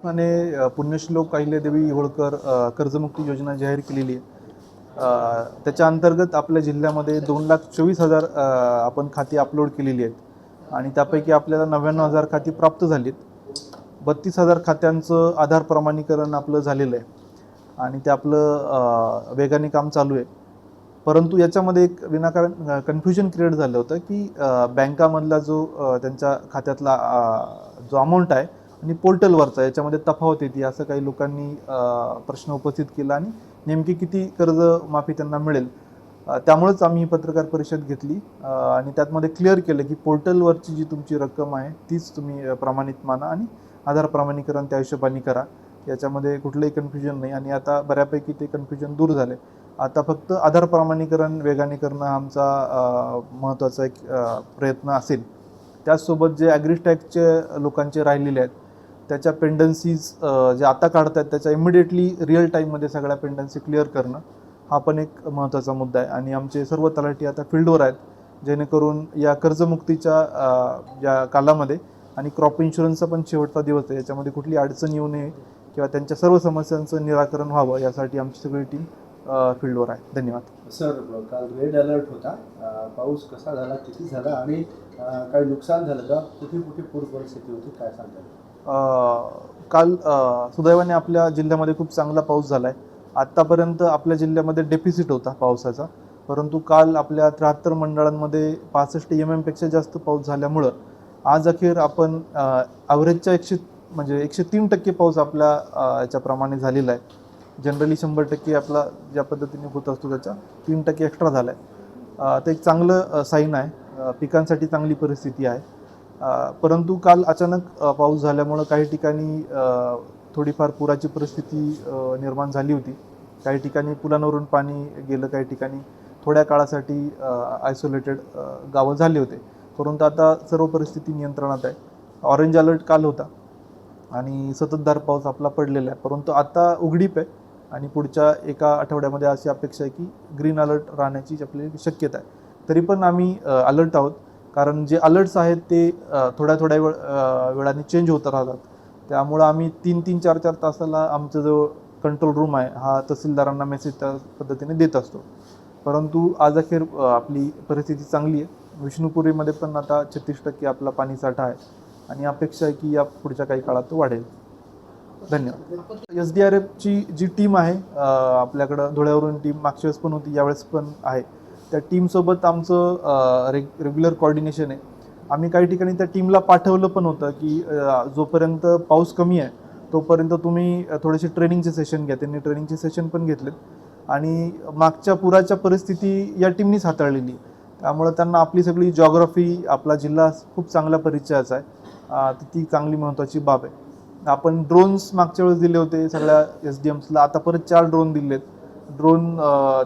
आणि पुण्यश्लोक अहिल्यादेवी होळकर कर्जमुक्ती योजना जाहीर केलेली आहे। त्याच्या अंतर्गत आपल्या जिल्ह्यामध्ये 2,24,000 आपण खाती अपलोड केलेली आहेत आणि त्यापैकी आपल्याला 99,000 खाती प्राप्त झालीत। 32,000 खात्यांचं आधार प्रमाणीकरण आपलं झालेलं आहे आणि ते आपलं वेगाने काम चालू आहे। परंतु याच्यामध्ये एक विनाकारण कन्फ्युजन क्रिएट झालं होतं की बँकामधला जो त्यांच्या खात्यातला जो अमाऊंट आहे आणि पोर्टलवरचा याच्यामध्ये तफावत येते असं काही लोकांनी प्रश्न उपस्थित केला आणि नेमकी किती कर्ज माफी त्यांना मिळेल त्यामुळेच आम्ही ही पत्रकार परिषद घेतली आणि त्यातमध्ये क्लिअर केलं की पोर्टलवरची जी तुमची रक्कम आहे तीच तुम्ही प्रमाणित माना आणि आधार प्रमाणीकरण त्या हिशोबाने करा। याच्यामध्ये कुठलंही कन्फ्युजन नाही आणि आता बऱ्यापैकी ते कन्फ्युजन दूर झाले। आता फक्त आधार प्रमाणीकरण वेगाने करणं आमचा महत्त्वाचा एक प्रयत्न असेल। त्याचसोबत जे ॲग्रीस्टॅगचे लोकांचे राहिलेले आहेत त्याच्या पेंडन्सीज जे आता काढतात त्याच्या इमिडिएटली रिअल टाईममध्ये सगळ्या पेंडन्सी क्लिअर करणं हा पण एक महत्त्वाचा मुद्दा आहे आणि आमचे सर्व तलाठी आता फील्डवर आहेत जेणेकरून या कर्जमुक्तीच्या या कालामध्ये आणि क्रॉप इन्शुरन्सचा पण शेवटचा दिवस आहे याच्यामध्ये कुठली अडचण येऊ नये किंवा त्यांच्या सर्व समस्यांचं निराकरण व्हावं यासाठी आमची सगळी टीम फील्डवर आहे। धन्यवाद सर। काल रेड अलर्ट होता, पाऊस कसा झाला, किती झाला आणि काही नुकसान झालं का, कुठे कुठे पूर परिस्थिती होती, काय सांगता? काल सुदैवाने आपल्या जिल्ह्यामध्ये खूप चांगला पाऊस झाला आहे। आत्तापर्यंत आपल्या जिल्ह्यामध्ये डेफिसिट होता पावसाचा, परंतु काल आपल्या 73 मंडळांमध्ये 65 mm पेक्षा जास्त पाऊस झाल्यामुळं आज अखेर आपण ॲव्हरेजच्या 103% पाऊस आपल्या याच्याप्रमाणे झालेला आहे। जनरली 100% आपला ज्या पद्धतीने होत असतो त्याच्या 3% एक्स्ट्रा झाला आहे। ते एक चांगलं साईन आहे, पिकांसाठी चांगली परिस्थिती आहे। परंतु काल अचानक पाऊस झाल्यामुळं काही ठिकाणी थोडीफार पुराची परिस्थिती निर्माण झाली होती। काही ठिकाणी पुलांवरून पाणी गेलं, काही ठिकाणी थोड्या काळासाठी आयसोलेटेड गावं झाले होते, परंतु आता सर्व परिस्थिती नियंत्रणात आहे। ऑरेंज अलर्ट काल होता आणि संततधार पाऊस आपला पडलेला आहे, परंतु आता उघडीप आहे आणि पुढच्या एका आठवड्यामध्ये अशी अपेक्षा आहे की ग्रीन अलर्ट राहण्याची आपली शक्यता आहे। तरी पण आम्ही अलर्ट आहोत, कारण जे अलर्ट्स आहेत ते थोड्या वेळाने चेंज होत राहतात। त्यामुळं आम्ही 3-3, 4-4 तासाला आमचा जो कंट्रोल रूम आहे हा तहसीलदारांना मेसेज त्या पद्धतीने देत असतो। परंतु आज अखेर आपली परिस्थिती चांगली आहे। विष्णुपुरीमध्ये पण आता 36% आपला पाणी साठा आहे आणि अपेक्षा आहे की या पुढच्या काही काळात तो वाढेल। धन्यवाद। SDRFची जी टीम आहे आपल्याकडं धुळ्यावरून टीम मागच्या वेळेस पण होती, यावेळेस पण आहे। त्या टीमसोबत आमचं रेग्युलर कोऑर्डिनेशन आहे। आम्ही काही ठिकाणी त्या टीमला पाठवलं पण होतं की जोपर्यंत पाऊस कमी आहे तोपर्यंत तुम्ही थोडेसे ट्रेनिंगचे सेशन घ्या। त्यांनी ट्रेनिंगचे सेशन पण घेतलेत आणि मागच्या पुराच्या परिस्थिती या टीमनीच हाताळलेली, त्यामुळे त्यांना आपली सगळी जॉग्राफी, आपला जिल्हा खूप चांगल्या परिचयाचा आहे। ती चांगली महत्त्वाची बाब आहे। आपण ड्रोन्स मागच्या वेळेस दिले होते सगळ्या SDMsला, आता परत 4 ड्रोन दिलेत। ड्रोन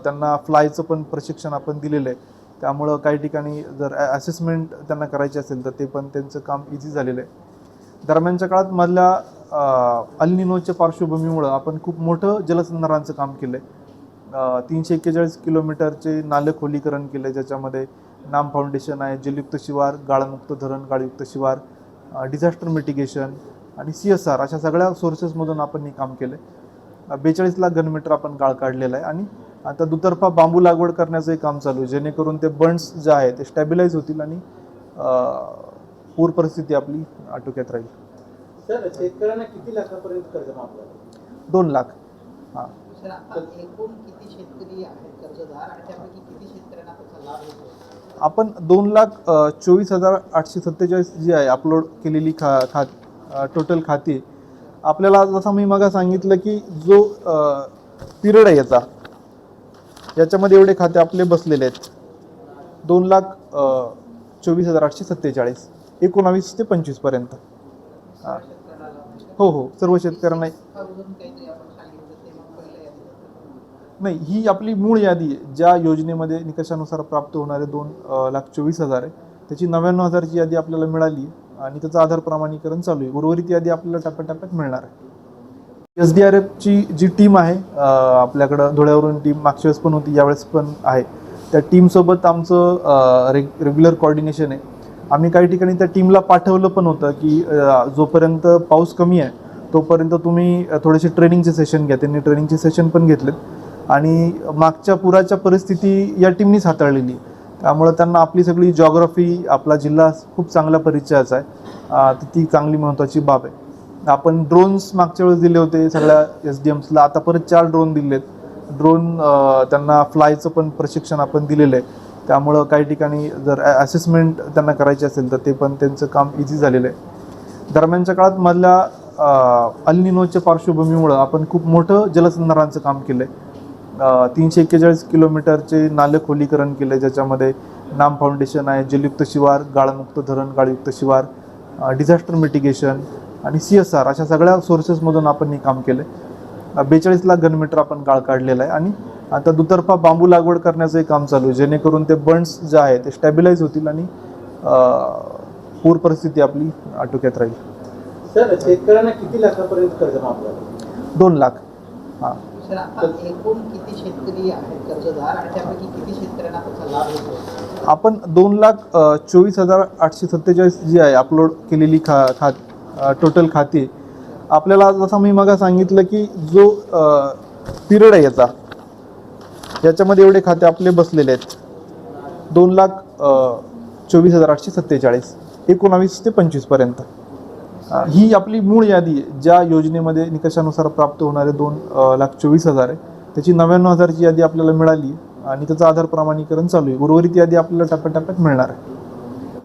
त्यांना फ्लायचं पण प्रशिक्षण आपण दिलेलं आहे, त्यामुळं काही ठिकाणी जर असेसमेंट त्यांना करायची असेल तर ते पण त्यांचं काम इझी झालेलं आहे। दरम्यानच्या काळात मधल्या अल निनोच्या पार्श्वभूमीमुळं आपण खूप मोठं जलसंधारणाचं काम केलं आहे। 341 किलोमीटरचे नाले खोलीकरण केलं आहे, ज्याच्यामध्ये नाम फाउंडेशन आहे, जलयुक्त शिवार, गाळमुक्त धरण, गाळयुक्त शिवार, डिझास्टर मिटिगेशन आणि CSR अशा सगळ्या सोर्सेसमधून आपण हे काम केलं आहे। 42 लाख घनमीटर आपण गाळ काढलेला आहे आणि आता दुतर्फा बांबू लागवड करण्याचंही काम चालू आहे, जेणेकरून ते बंड्स जे आहे ते स्टॅबिलाईज होतील आणि पूर परिस्थिती आपली आटोक्यात राहील। सर, शेतकऱ्यांना किती लाखापर्यंत कर्ज माफ झालं? 2 लाख। हां सर, आता एकूण किती शेतकरी आहेत कर्जदार आणि त्यापैकी किती शेतकऱ्यांना त्याचा लाभ होतो? आपण 2,24,847 जी आहे अपलोड केलेली टोटल खाती, आपल्याला जसं मी मग सांगितलं की जो पिरियड आहे याच्यामध्ये एवढे खाते आपले बसलेले आहेत। 2,24,847 19 ते 25 पर्यंत। हो, सर्व शेतकऱ्यांना। नाही, ही आपली मूळ यादी आहे। ज्या योजनेमध्ये निकषानुसार प्राप्त होणारे 2,24,000 आहे, त्याची 99,000ची यादी आपल्याला मिळाली आणि त्याचं आधार प्रमाणीकरण चालू आहे। उर्वरित यादी आपल्याला टप्प्याटप्प्यात मिळणार आहे। SDRFची जी टीम आहे आपल्याकडं धुळ्यावरून टीम मागच्या वेळेस पण होती, यावेळेस पण आहे। त्या टीमसोबत आमचं रेग्युलर कोऑर्डिनेशन आहे। आम्ही काही ठिकाणी त्या टीमला पाठवलं पण होतं की जोपर्यंत पाऊस कमी आहे तोपर्यंत तुम्ही थोडेसे ट्रेनिंगचे सेशन घ्या. त्यांनी ट्रेनिंगचे सेशन पण घेतलेत आणि मागच्या पुराच्या परिस्थिती या टीमनीच हाताळलेली. त्यामुळं त्यांना आपली सगळी जॉग्राफी, आपला जिल्हा खूप चांगल्या परिचयाचा आहे. ती चांगली महत्त्वाची बाब आहे. आपण ड्रोन्स मागच्या वेळेस दिले होते सगळ्या SDMsला, आता परत 4 ड्रोन दिलेत. ड्रोन त्यांना फ्लायचं पण प्रशिक्षण आपण दिलेलं आहे. त्यामुळं काही ठिकाणी जर असेसमेंट त्यांना करायची असेल तर ते पण त्यांचं काम इझी झालेलं आहे. दरम्यानच्या काळात मधल्या अल निनोच्या पार्श्वभूमीमुळं आपण खूप मोठं जलसंधारणाचं काम केलं आहे. 341 किलोमीटरचे नाले खोलीकरण केलं आहे, ज्याच्यामध्ये नाम फाउंडेशन आहे, जलयुक्त शिवार, गाळमुक्त धरण, गाळयुक्त शिवार, डिझास्टर मिटिगेशन आणि CSR अशा सगळ्या सोर्सेसमधून आपण हे काम केलं आहे. 42 लाख घनमीटर आपण गाळ काढलेला आहे आणि आता दुतर्फा बांबू लागवड करण्याचंही काम चालू आहे, जेणेकरून ते बंड्स जे आहे ते स्टॅबिलाईज होतील आणि पूर परिस्थिती आपली आटोक्यात राहील. सर, शेतकऱ्यांना किती लाखापर्यंत कर्ज माफ झालं? 2 लाख. हां. सर, आता एकूण किती शेतकरी आहेत कर्जदार आणि त्यापैकी किती शेतकऱ्यांना त्याचा लाभ होतो? आपण 2,24,847 जी आहे अपलोड केलेली टोटल खाती, आपल्याला जसं मी मग सांगितलं की जो पिरियड आहे याच्यामध्ये एवढे खाते आपले बसलेले आहेत. 2,24,847 19 ते 25 पर्यंत. ही आपली मूळ यादी आहे. ज्या योजनेमध्ये निकषानुसार प्राप्त होणारे 2,24,000 आहे, त्याची 99,000ची यादी आपल्याला मिळाली आणि त्याचं आधार प्रमाणीकरण चालू आहे. उर्वरित यादी आपल्याला टप्प्याटप्प्यात मिळणार आहे.